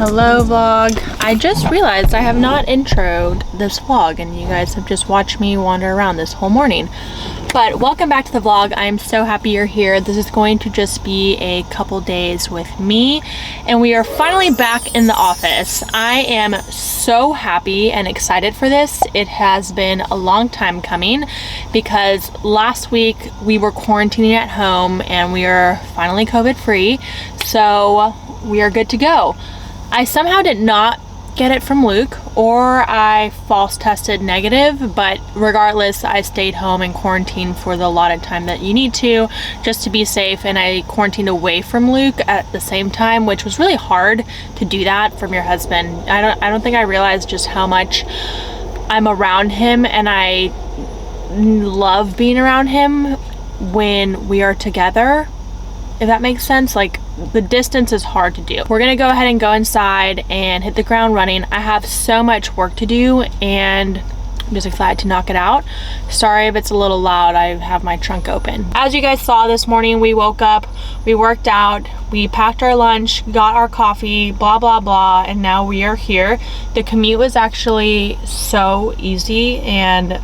Hello vlog. I just realized I have not introed this vlog and you guys have just watched me wander around this whole morning. But welcome back to the vlog. I'm so happy you're here. This is going to just be a couple days with me and we are finally back in the office. I am so happy and excited for this. It has been a long time coming because last week we were quarantining at home and we are finally COVID free. So we are good to go. I somehow did not get it from Luke, or I false tested negative, but regardless, I stayed home and quarantined for the allotted time that you need to, just to be safe, and I quarantined away from Luke at the same time, which was really hard to do that from your husband. I don't think I realized just how much I'm around him, and I love being around him when we are together, if that makes sense. Like, the distance is hard to do. We're gonna go ahead and go inside and hit the ground running. I have so much work to do and I'm just excited to knock it out. Sorry if it's a little loud, I have my trunk open. As you guys saw this morning, we woke up, we worked out, we packed our lunch, got our coffee, blah, blah, blah, and now we are here. The commute was actually so easy and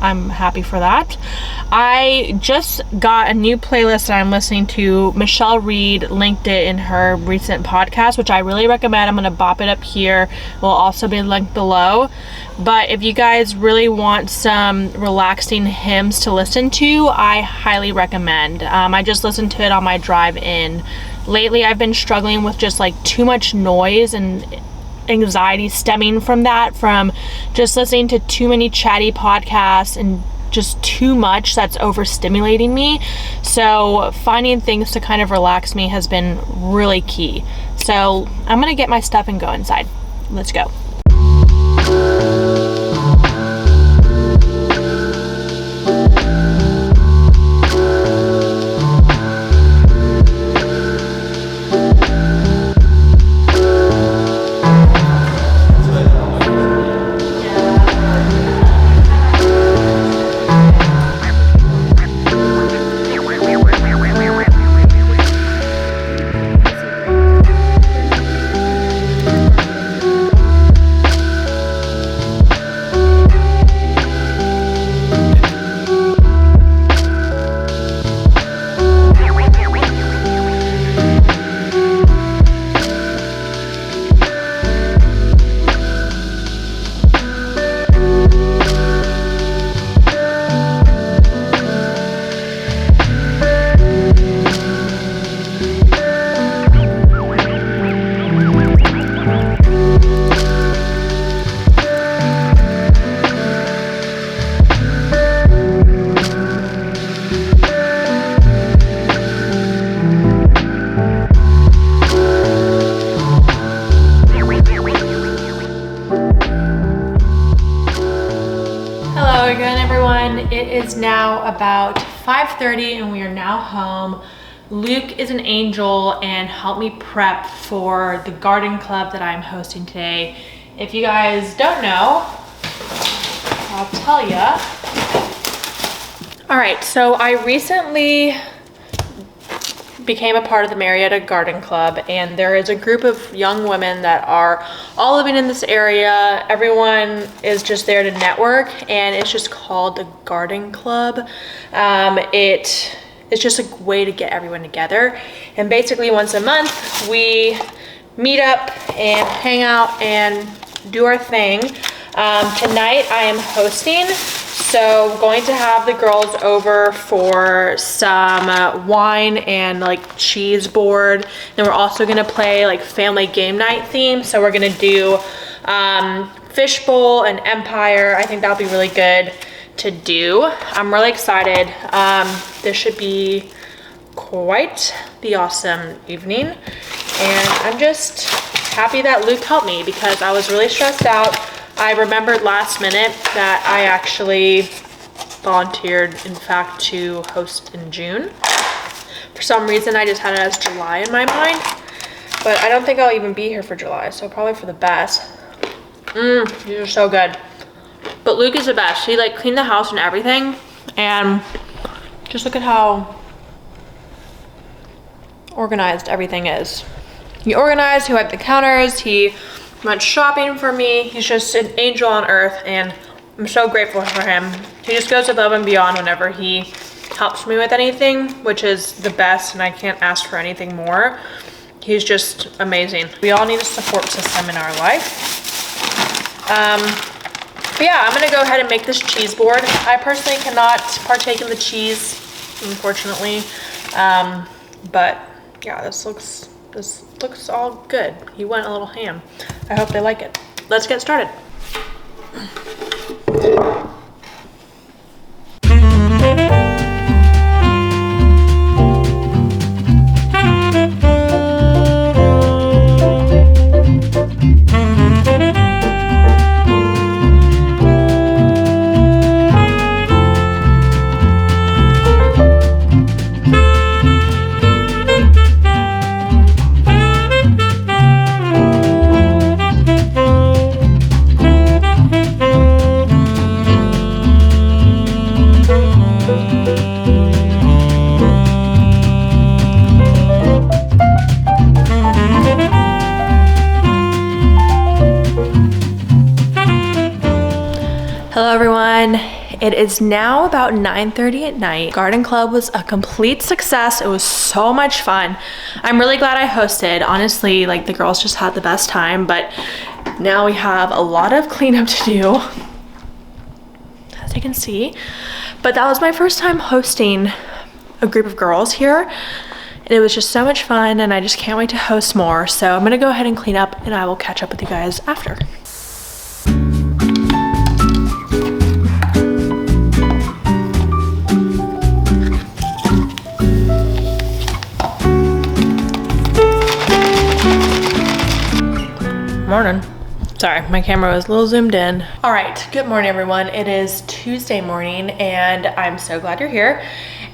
I'm happy for that. I just got a new playlist that I'm listening to. Michelle Reed linked it in her recent podcast, which I really recommend. I'm gonna bop it up here. It will also be linked below. But if you guys really want some relaxing hymns to listen to, I highly recommend. I just listened to it on my drive in. Lately, I've been struggling with just like too much noise and anxiety stemming from that, from just listening to too many chatty podcasts and just too much that's overstimulating me. So finding things to kind of relax me has been really key. So I'm gonna get my stuff and go inside. Let's go. everyone. It is now about 5:30 and we are now home. Luke is an angel and helped me prep for the garden club that I'm hosting today. If you guys don't know, I'll tell ya. All right, so I recently became a part of the Marietta Garden Club, and there is a group of young women that are all living in this area. Everyone is just there to network, and it's just called the Garden Club. It's just a way to get everyone together, and basically once a month we meet up and hang out and do our thing. Tonight I am hosting, so going to have the girls over for some wine and like cheese board. Then we're also gonna play like family game night theme. So we're gonna do fishbowl and Empire. I think that'll be really good to do. I'm really excited. This should be quite the awesome evening. And I'm just happy that Luke helped me because I was really stressed out. I remembered last minute that I actually volunteered, in fact, to host in June. For some reason, I just had it as July in my mind, but I don't think I'll even be here for July, so probably for the best. These are so good. But Luke is the best. He like cleaned the house and everything, and just look at how organized everything is. He organized, he wiped the counters, he went shopping for me. He's just an angel on earth, and I'm so grateful for him. He just goes above and beyond whenever he helps me with anything, which is the best, and I can't ask for anything more. He's just amazing. We all need a support system in our life. But yeah, I'm gonna go ahead and make this cheese board. I personally cannot partake in the cheese, unfortunately. But yeah, this looks all good. He went a little ham. I hope they like it. Let's get started. Hello everyone. It is now about 9:30 at night. Garden Club was a complete success. It was so much fun. I'm really glad I hosted. Honestly, like the girls just had the best time, but now we have a lot of cleanup to do, as you can see. But that was my first time hosting a group of girls here. And it was just so much fun, and I just can't wait to host more. So I'm gonna go ahead and clean up, and I will catch up with you guys after. Morning. Sorry, my camera was a little zoomed in. All right, good morning everyone. It is Tuesday morning and I'm so glad you're here.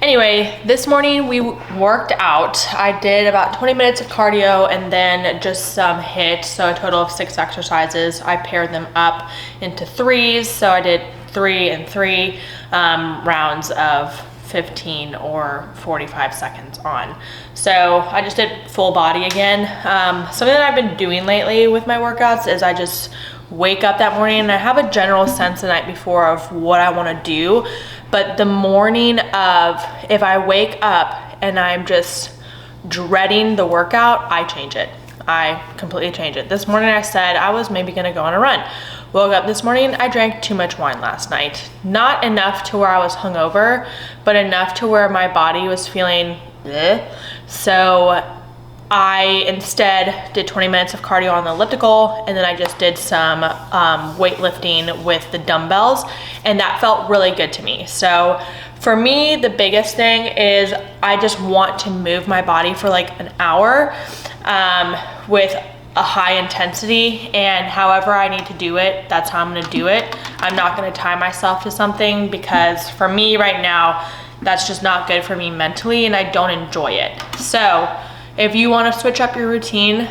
Anyway, this morning we worked out. I did about 20 minutes of cardio and then just some HIIT, so a total of 6 exercises. I paired them up into 3s, so I did 3 and 3 rounds of 15 or 45 seconds on. So I just did full body again. Something that I've been doing lately with my workouts is I just wake up that morning and I have a general sense the night before of what I want to do. But the morning of, if I wake up and I'm just dreading the workout, I change it. I completely change it. This morning I said I was maybe gonna go on a run. Woke up this morning, I drank too much wine last night. Not enough to where I was hungover, but enough to where my body was feeling bleh. So I instead did 20 minutes of cardio on the elliptical, and then I just did some weightlifting with the dumbbells, and that felt really good to me. So for me, the biggest thing is I just want to move my body for like an hour with a high intensity, and however I need to do it, that's how I'm gonna do it. I'm not gonna tie myself to something, because for me right now, that's just not good for me mentally, and I don't enjoy it. So if you wanna switch up your routine,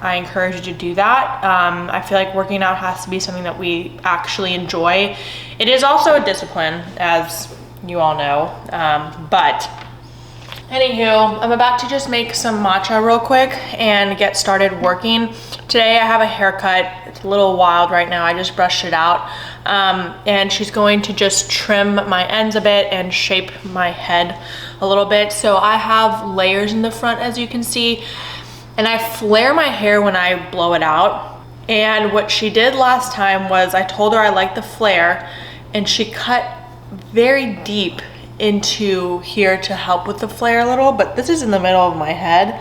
I encourage you to do that. I feel like working out has to be something that we actually enjoy. It is also a discipline, as you all know, but anywho, I'm about to just make some matcha real quick and get started working. Today I have a haircut. It's a little wild right now. I just brushed it out. And she's going to just trim my ends a bit and shape my head a little bit. So I have layers in the front, as you can see, and I flare my hair when I blow it out. And what she did last time was I told her I like the flare, and she cut very deep into here to help with the flare a little, but this is in the middle of my head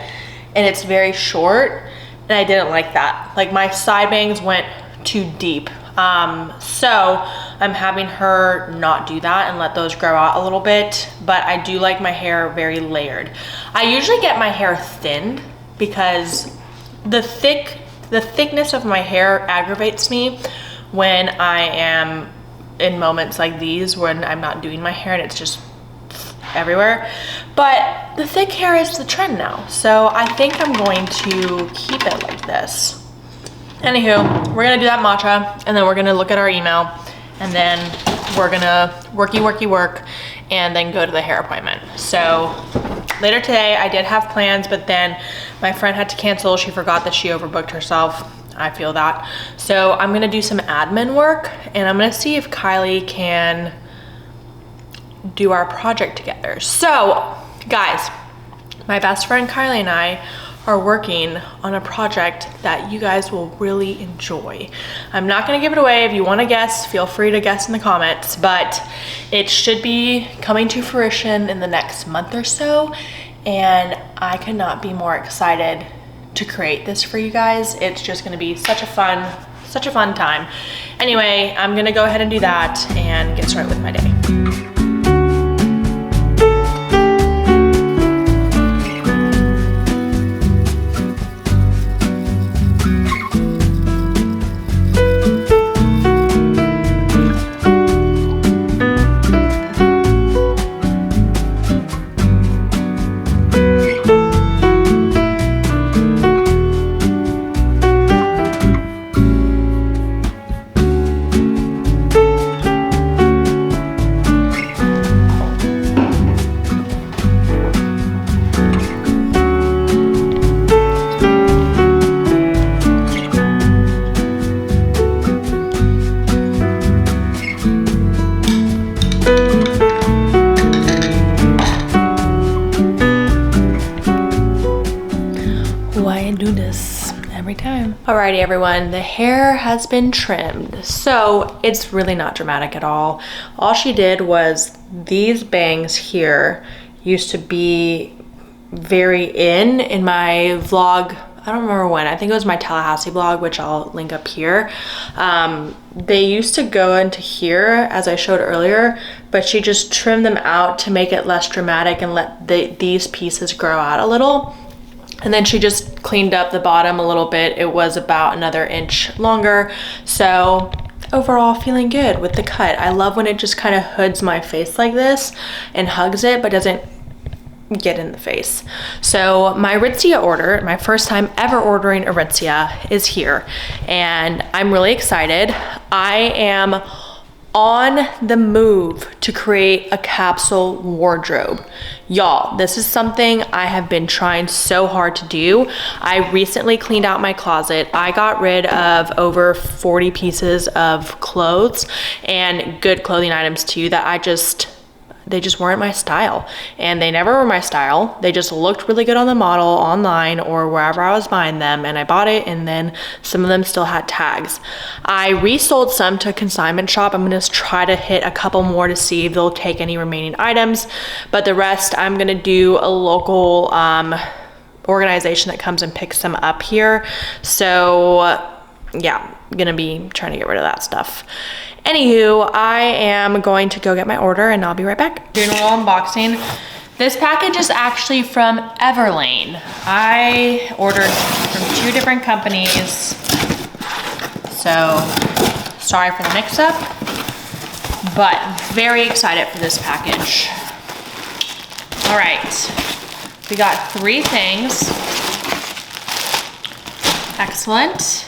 and it's very short, and I didn't like that. Like, my side bangs went too deep. So I'm having her not do that and let those grow out a little bit, but I do like my hair very layered. I usually get my hair thinned because the thickness of my hair aggravates me when I am in moments like these when I'm not doing my hair and it's just everywhere. But the thick hair is the trend now, so I think I'm going to keep it like this. Anywho, we're gonna do that matcha, and then we're gonna look at our email, and then we're gonna work, and then go to the hair appointment. So later today, I did have plans, but then my friend had to cancel. She forgot that she overbooked herself. I feel that. So I'm gonna do some admin work, and I'm gonna see if Kylie can do our project together. So guys, my best friend Kylie and I are working on a project that you guys will really enjoy. I'm not gonna give it away. If you wanna guess, feel free to guess in the comments, but it should be coming to fruition in the next month or so, and I could not be more excited to create this for you guys. It's just gonna be such a fun time. Anyway, I'm gonna go ahead and do that and get started with my day. Alrighty everyone, the hair has been trimmed. So it's really not dramatic at all. All she did was these bangs here used to be very in my vlog. I don't remember when. I think it was my Tallahassee vlog, which I'll link up here. They used to go into here, as I showed earlier, but she just trimmed them out to make it less dramatic and let these pieces grow out a little. And then she just cleaned up the bottom a little bit. It was about another inch longer. So overall, feeling good with the cut. I love when it just kind of hoods my face like this and hugs it, but doesn't get in the face. So my Aritzia order, my first time ever ordering Aritzia, is here. And I'm really excited. I am on the move to create a capsule wardrobe. Y'all, this is something I have been trying so hard to do. I recently cleaned out my closet. I got rid of over 40 pieces of clothes and good clothing items too that they just weren't my style, and they never were my style. They just looked really good on the model online or wherever I was buying them, and I bought it, and then some of them still had tags. I resold some to a consignment shop. I'm gonna try to hit a couple more to see if they'll take any remaining items, but the rest I'm gonna do a local organization that comes and picks them up here. So yeah, I'm gonna be trying to get rid of that stuff. Anywho, I am going to go get my order and I'll be right back. Doing a little unboxing. This package is actually from Everlane. I ordered from 2 different companies, so sorry for the mix-up, but very excited for this package. All right, we got 3 things. Excellent.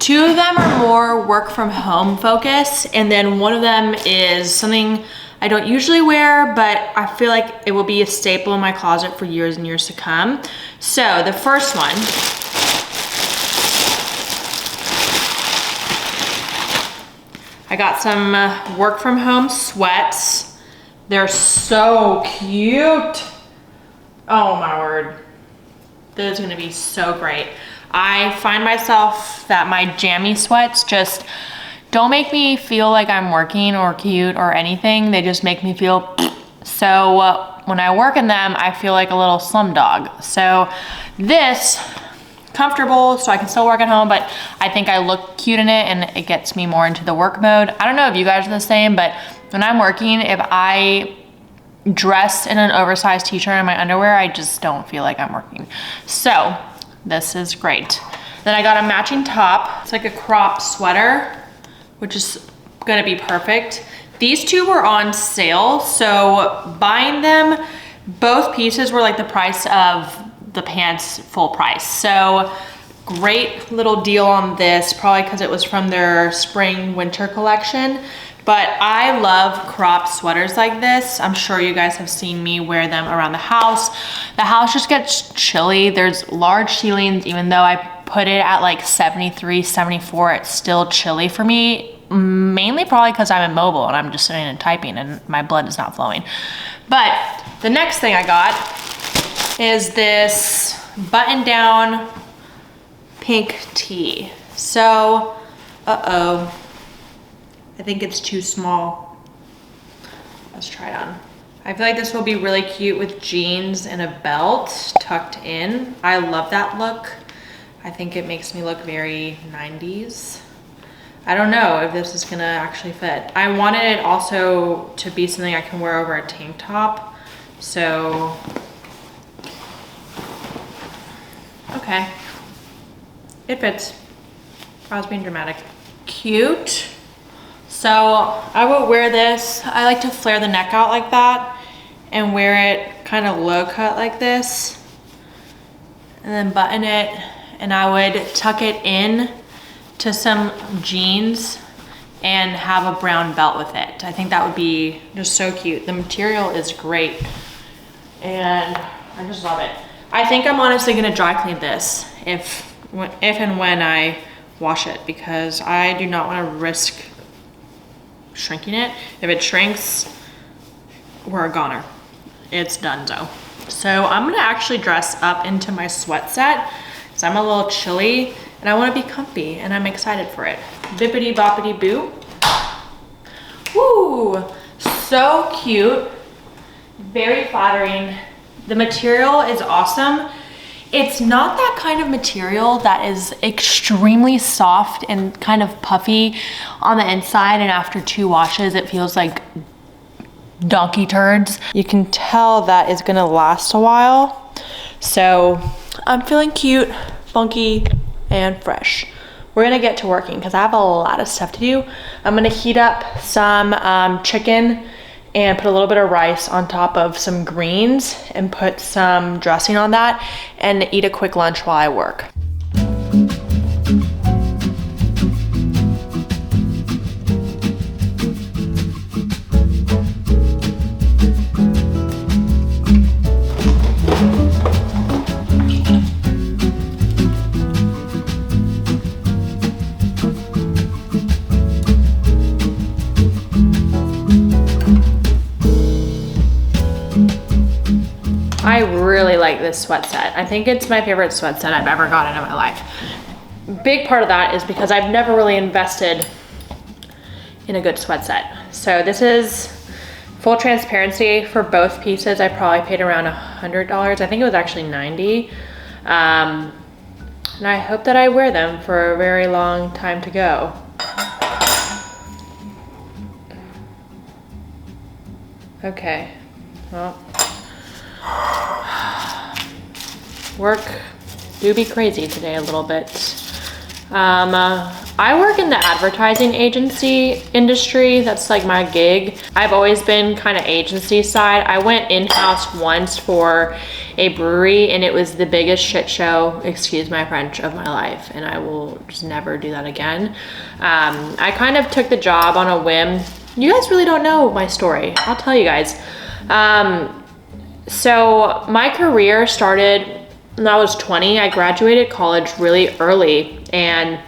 2 of them are more work from home focus, and then one of them is something I don't usually wear, but I feel like it will be a staple in my closet for years and years to come. So the first one, I got some work from home sweats. They're so cute. Oh my word. This is gonna be so great. I find myself that my jammy sweats just don't make me feel like I'm working or cute or anything. They just make me feel so when I work in them, I feel like a little slumdog. So this, comfortable, so I can still work at home, but I think I look cute in it and it gets me more into the work mode. I don't know if you guys are the same, but when I'm working, if I dress in an oversized t-shirt and my underwear, I just don't feel like I'm working. So this is great. Then I got a matching top. It's like a crop sweater, which is gonna be perfect. These 2 were on sale, so buying them, both pieces were like the price of the pants full price. So great little deal on this, probably because it was from their spring winter collection. But I love crop sweaters like this. I'm sure you guys have seen me wear them around the house. The house just gets chilly. There's large ceilings, even though I put it at like 73, 74, it's still chilly for me. Mainly probably because I'm immobile and I'm just sitting and typing and my blood is not flowing. But the next thing I got is this button down pink tee. So, I think it's too small. Let's try it on. I feel like this will be really cute with jeans and a belt tucked in. I love that look. I think it makes me look very 90s. I don't know if this is gonna actually fit. I wanted it also to be something I can wear over a tank top. So, okay. It fits. I was being dramatic. Cute. So I would wear this. I like to flare the neck out like that and wear it kind of low cut like this and then button it, and I would tuck it in to some jeans and have a brown belt with it. I think that would be just so cute. The material is great and I just love it. I think I'm honestly gonna dry clean this if and when I wash it, because I do not wanna risk shrinking it. If it shrinks, we're a goner. It's donezo. So I'm gonna actually dress up into my sweat set because I'm a little chilly and I wanna be comfy and I'm excited for it. Bippity boppity boo. Woo, so cute, very flattering. The material is awesome. It's not that kind of material that is extremely soft and kind of puffy on the inside, and after 2 washes it feels like donkey turds. You can tell that it's gonna last a while. So I'm feeling cute, funky, and fresh. We're gonna get to working because I have a lot of stuff to do. I'm gonna heat up some chicken and put a little bit of rice on top of some greens and put some dressing on that and eat a quick lunch while I work. I really like this sweat set. I think it's my favorite sweat set I've ever gotten in my life. Big part of that is because I've never really invested in a good sweat set. So this is full transparency for both pieces. I probably paid around $100. I think it was actually 90. And I hope that I wear them for a very long time to go. Okay, well, work do be crazy today a little bit. I work in the advertising agency industry. That's like my gig. I've always been kind of agency side. I went in-house once for a brewery and it was the biggest shit show, excuse my French, of my life. And I will just never do that again. I kind of took the job on a whim. You guys really don't know my story. I'll tell you guys. So my career started when I was 20. I graduated college really early and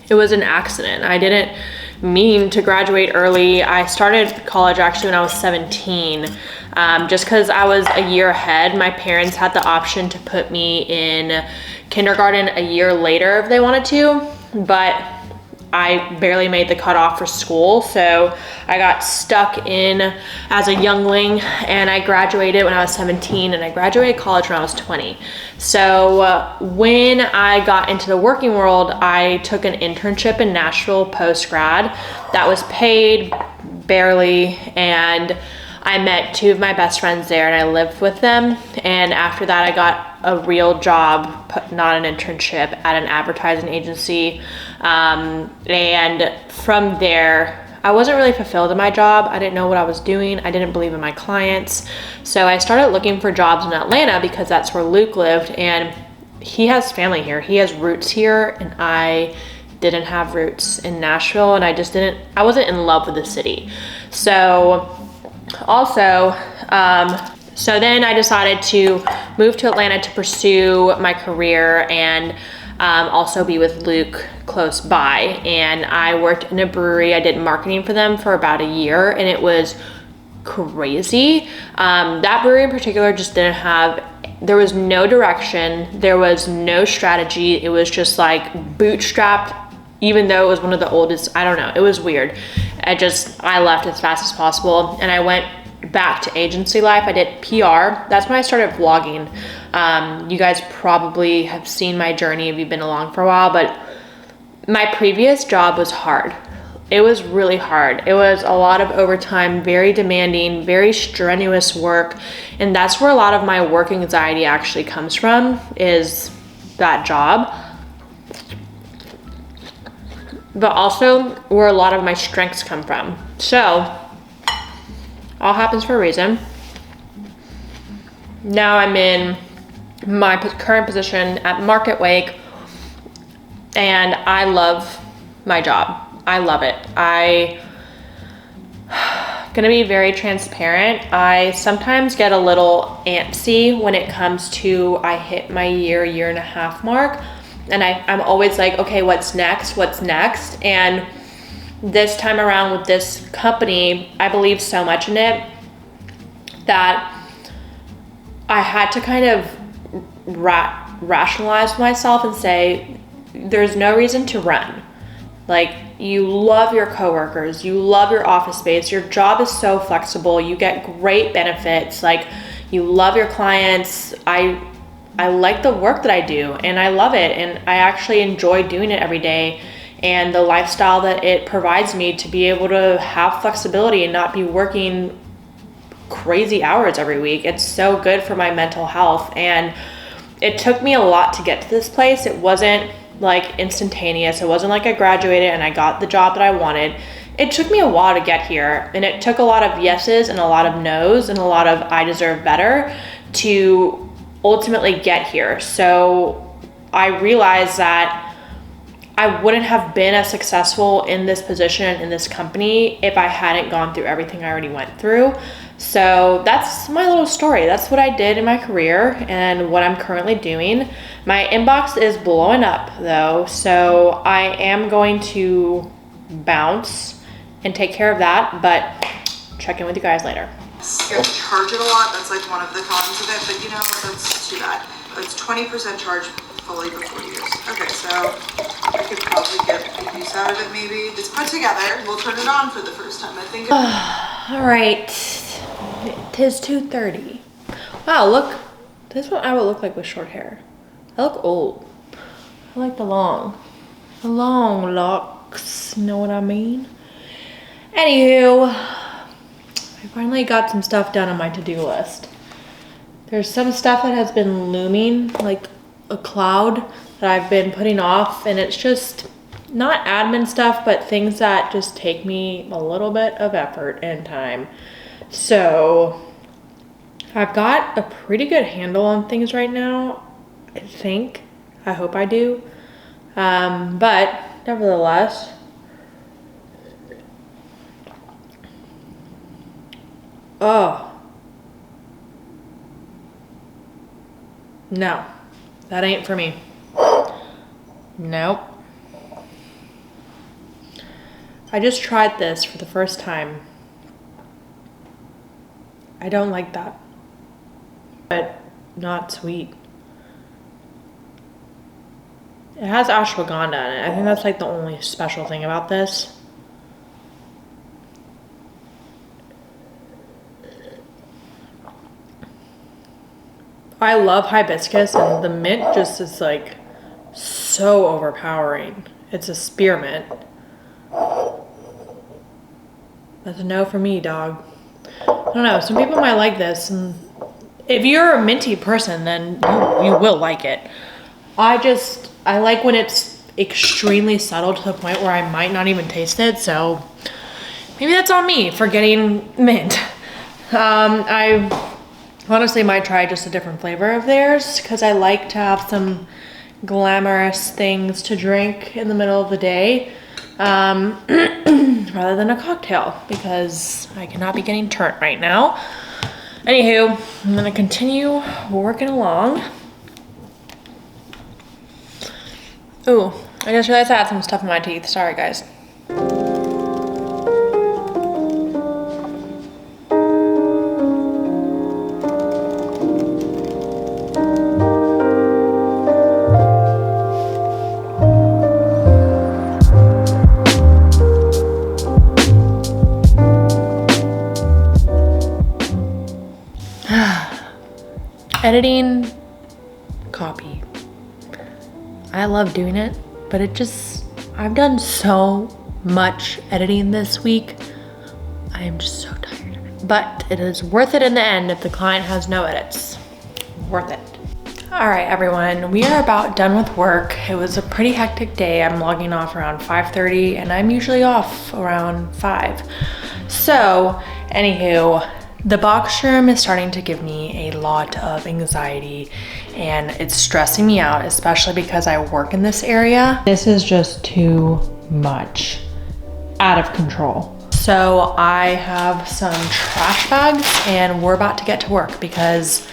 it was an accident. I didn't mean to graduate early. I started college actually when I was 17. Just because I was a year ahead. My parents had the option to put me in kindergarten a year later if they wanted to, but I barely made the cutoff for school, so I got stuck in as a youngling, and I graduated when I was 17, and I graduated college when I was 20. So when I got into the working world, I took an internship in Nashville post-grad that was paid barely, and I met two of my best friends there and I lived with them. And after that, I got a real job, not an internship, at an advertising agency. And from there, I wasn't really fulfilled in my job. I didn't know what I was doing. I didn't believe in my clients. So I started looking for jobs in Atlanta because that's where Luke lived and he has family here. He has roots here and I didn't have roots in Nashville and I wasn't in love with the city. So then I decided to move to Atlanta to pursue my career and also be with Luke close by. And I worked in a brewery. I did marketing for them for about a year and it was crazy. That brewery in particular just there was no direction. There was no strategy. It was just like bootstrapped, even though it was one of the oldest. I don't know. It was weird. I left as fast as possible and I went back to agency life. I did PR. That's when I started vlogging. You guys probably have seen my journey if you've been along for a while, but my previous job was hard. It was really hard. It was a lot of overtime, very demanding, very strenuous work. And that's where a lot of my work anxiety actually comes from, is that job. But also where a lot of my strengths come from. So all happens for a reason. Now I'm in my current position at Market Wake and I love my job. I love it. Gonna be very transparent. I sometimes get a little antsy when it comes to I hit my year and a half mark. And I'm always like, okay, what's next? What's next? And this time around with this company, I believe so much in it that I had to kind of rationalize myself and say, there's no reason to run. Like, you love your coworkers, you love your office space, your job is so flexible, you get great benefits, like you love your clients. I like the work that I do and I love it and I actually enjoy doing it every day, and the lifestyle that it provides me to be able to have flexibility and not be working crazy hours every week. It's so good for my mental health, and it took me a lot to get to this place. It wasn't like instantaneous. It wasn't like I graduated and I got the job that I wanted. It took me a while to get here, and it took a lot of yeses and a lot of nos and a lot of I deserve better to ultimately get here. So I realized that I wouldn't have been as successful in this position in this company if I hadn't gone through everything I already went through. So that's my little story. That's what I did in my career and what I'm currently doing. My inbox is blowing up though, so I am going to bounce and take care of that, but check in with you guys later. You have to charge it a lot. That's like one of the cons of it, but you know, that's too bad. It's 20% charge fully for 4 years. Okay, so I could probably get a use out of it maybe. It's put together. We'll turn it on for the first time, I think. All right, 'tis 2:30. Wow, look, this is what I would look like with short hair. I look old. I like the long locks, know what I mean? Anywho, I finally got some stuff done on my to-do list. There's some stuff that has been looming, like a cloud that I've been putting off, and it's just not admin stuff, but things that just take me a little bit of effort and time. So I've got a pretty good handle on things right now, I think. I hope I do. But nevertheless, oh, no, that ain't for me. Nope. I just tried this for the first time. I don't like that, but not sweet. It has ashwagandha in it. I think that's like the only special thing about this. I love hibiscus, and the mint just is like so overpowering. It's a spearmint. That's a no for me, dog. I don't know, some people might like this, and if you're a minty person, then you will like it. I like when it's extremely subtle to the point where I might not even taste it, so maybe that's on me for getting mint. I honestly might try just a different flavor of theirs, because I like to have some glamorous things to drink in the middle of the day, rather than a cocktail, because I cannot be getting turnt right now. Anywho, I'm gonna continue working along. Ooh, I just realized I had some stuff in my teeth. Sorry, guys. Editing copy. I love doing it, but I've done so much editing this week. I am just so tired of it. But it is worth it in the end if the client has no edits. Worth it. All right, everyone, we are about done with work. It was a pretty hectic day. I'm logging off around 5:30, and I'm usually off around 5. So, anywho, the box room is starting to give me a lot of anxiety, and it's stressing me out, especially because I work in this area. This is just too much, out of control. So I have some trash bags, and we're about to get to work because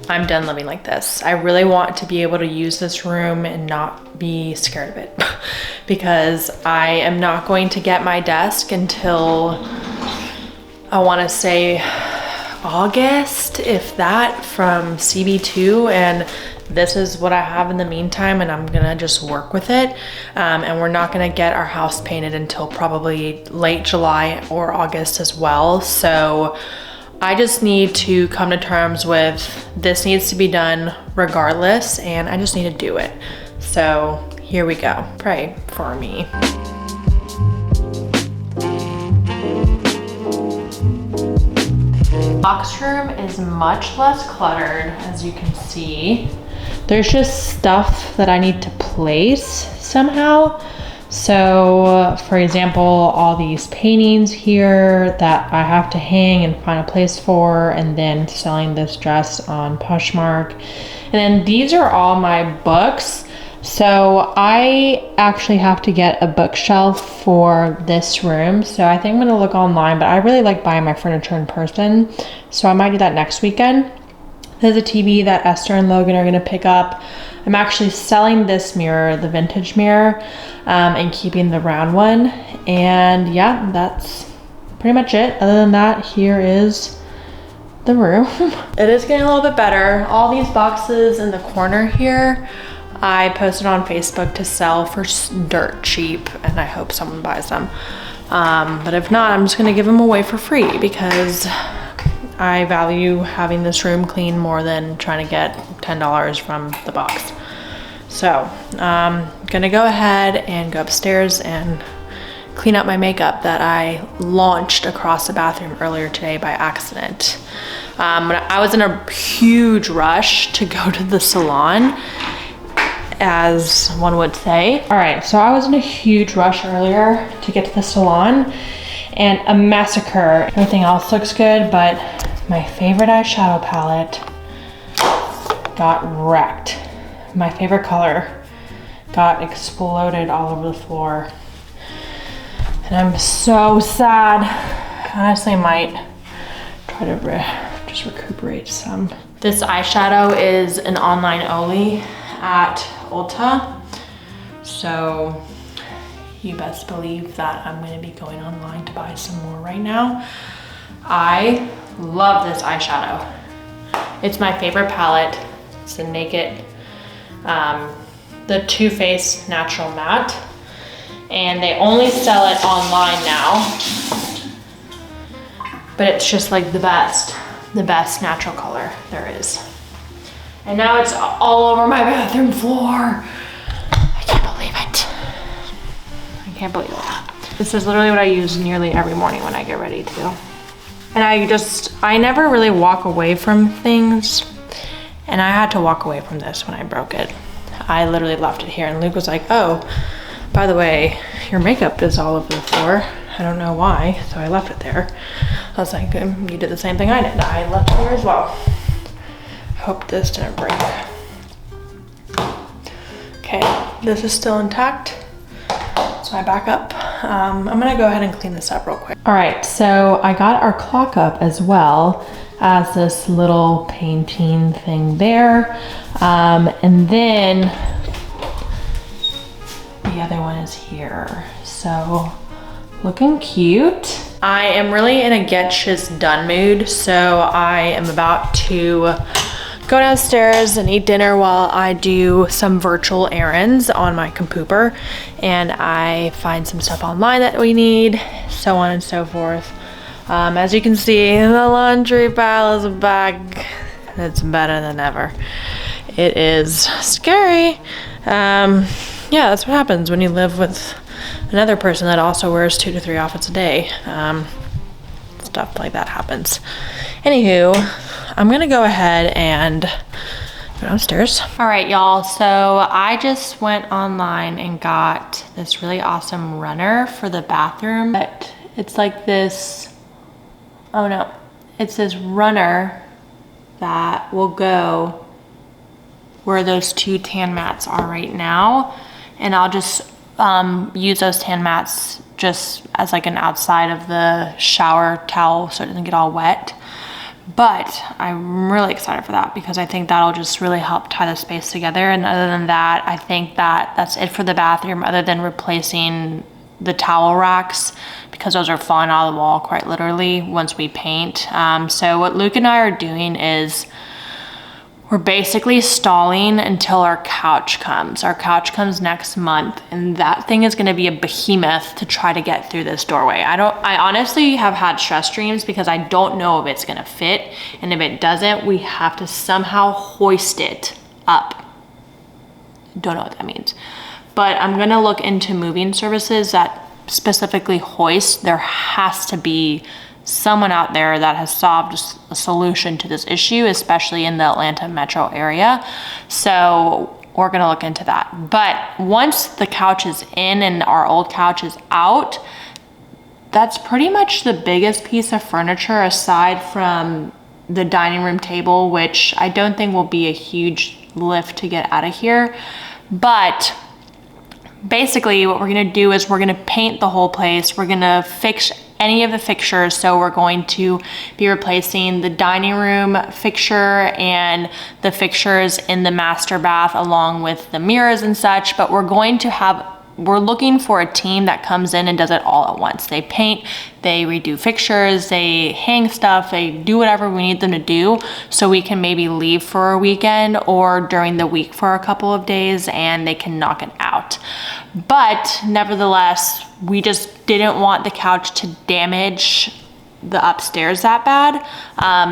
I'm done living like this. I really want to be able to use this room and not be scared of it because I am not going to get my desk until, I want to say, August, if that, from CB2, and this is what I have in the meantime, and I'm gonna just work with it. And we're not gonna get our house painted until probably late July or August as well. So I just need to come to terms with this needs to be done regardless, and I just need to do it. So here we go. Pray for me. Box room is much less cluttered, as you can see. There's just stuff that I need to place somehow. So for example, all these paintings here that I have to hang and find a place for, and then selling this dress on Poshmark. And then these are all my books. So I actually have to get a bookshelf for this room. So I think I'm gonna look online, but I really like buying my furniture in person. So I might do that next weekend. There's a TV that Esther and Logan are gonna pick up. I'm actually selling this mirror, the vintage mirror, and keeping the round one. And yeah, that's pretty much it. Other than that, here is the room. It is getting a little bit better. All these boxes in the corner here, I posted on Facebook to sell for dirt cheap, and I hope someone buys them. But if not, I'm just gonna give them away for free because I value having this room clean more than trying to get $10 from the box. So I'm gonna go ahead and go upstairs and clean up my makeup that I launched across the bathroom earlier today by accident. I was in a huge rush to go to the salon, as one would say. All right, so I was in a huge rush earlier to get to the salon, and a massacre. Everything else looks good, but my favorite eyeshadow palette got wrecked. My favorite color got exploded all over the floor. And I'm so sad. Honestly, I might try to just recuperate some. This eyeshadow is an online only at Ulta. So you best believe that I'm gonna be going online to buy some more right now. I love this eyeshadow. It's my favorite palette. It's the Naked, the Too Faced Natural Matte. And they only sell it online now. But it's just like the best natural color there is. And now it's all over my bathroom floor. I can't believe it. I can't believe it. This is literally what I use nearly every morning when I get ready to. And I never really walk away from things. And I had to walk away from this when I broke it. I literally left it here and Luke was like, oh, by the way, your makeup is all over the floor. I don't know why, so I left it there. I was like, you did the same thing I did. I left it there as well. Hope this didn't break. Okay, this is still intact. It's my backup. I'm gonna go ahead and clean this up real quick. All right, so I got our clock up as well as this little painting thing there. And then the other one is here. So looking cute. I am really in a get shit done mood. So I am about to go downstairs and eat dinner while I do some virtual errands on my computer. And I find some stuff online that we need, so on and so forth. As you can see, the laundry pile is back. It's better than ever. It is scary. Yeah, that's what happens when you live with another person that also wears 2 to 3 outfits a day. Stuff like that happens. Anywho, I'm gonna go ahead and go downstairs. All right, y'all, so I just went online and got this really awesome runner for the bathroom. But it's like this, oh no, it's this runner that will go where those 2 tan mats are right now. And I'll just use those tan mats just as like an outside of the shower towel so it doesn't get all wet. But I'm really excited for that because I think that'll just really help tie the space together. And other than that, I think that that's it for the bathroom, other than replacing the towel racks, because those are falling out of the wall quite literally once we paint. So what Luke and I are doing is we're basically stalling until our couch comes. Our couch comes next month, and that thing is gonna be a behemoth to try to get through this doorway. I honestly have had stress dreams because I don't know if it's gonna fit, and if it doesn't, we have to somehow hoist it up. Don't know what that means. But I'm gonna look into moving services that specifically hoist. There has to be someone out there that has solved a solution to this issue, especially in the Atlanta metro area. So we're gonna look into that. But once the couch is in and our old couch is out, that's pretty much the biggest piece of furniture aside from the dining room table, which I don't think will be a huge lift to get out of here. But basically what we're gonna do is we're gonna paint the whole place. We're gonna fix any of the fixtures. So we're going to be replacing the dining room fixture and the fixtures in the master bath along with the mirrors and such. But we're looking for a team that comes in and does it all at once. They paint, they redo fixtures, they hang stuff, they do whatever we need them to do so we can maybe leave for a weekend or during the week for a couple of days and they can knock it out. But nevertheless, we just didn't want the couch to damage the upstairs that bad.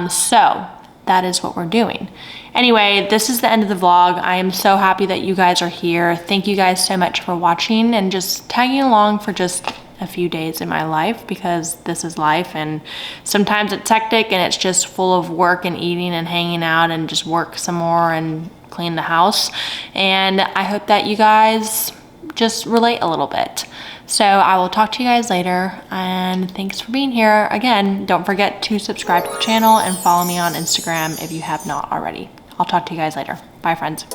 So that is what we're doing. Anyway, this is the end of the vlog. I am so happy that you guys are here. Thank you guys so much for watching and just tagging along for just a few days in my life, because this is life, and sometimes it's hectic and it's just full of work and eating and hanging out and just work some more and clean the house. And I hope that you guys just relate a little bit. So I will talk to you guys later, and thanks for being here. Again, don't forget to subscribe to the channel and follow me on Instagram if you have not already. I'll talk to you guys later. Bye, friends.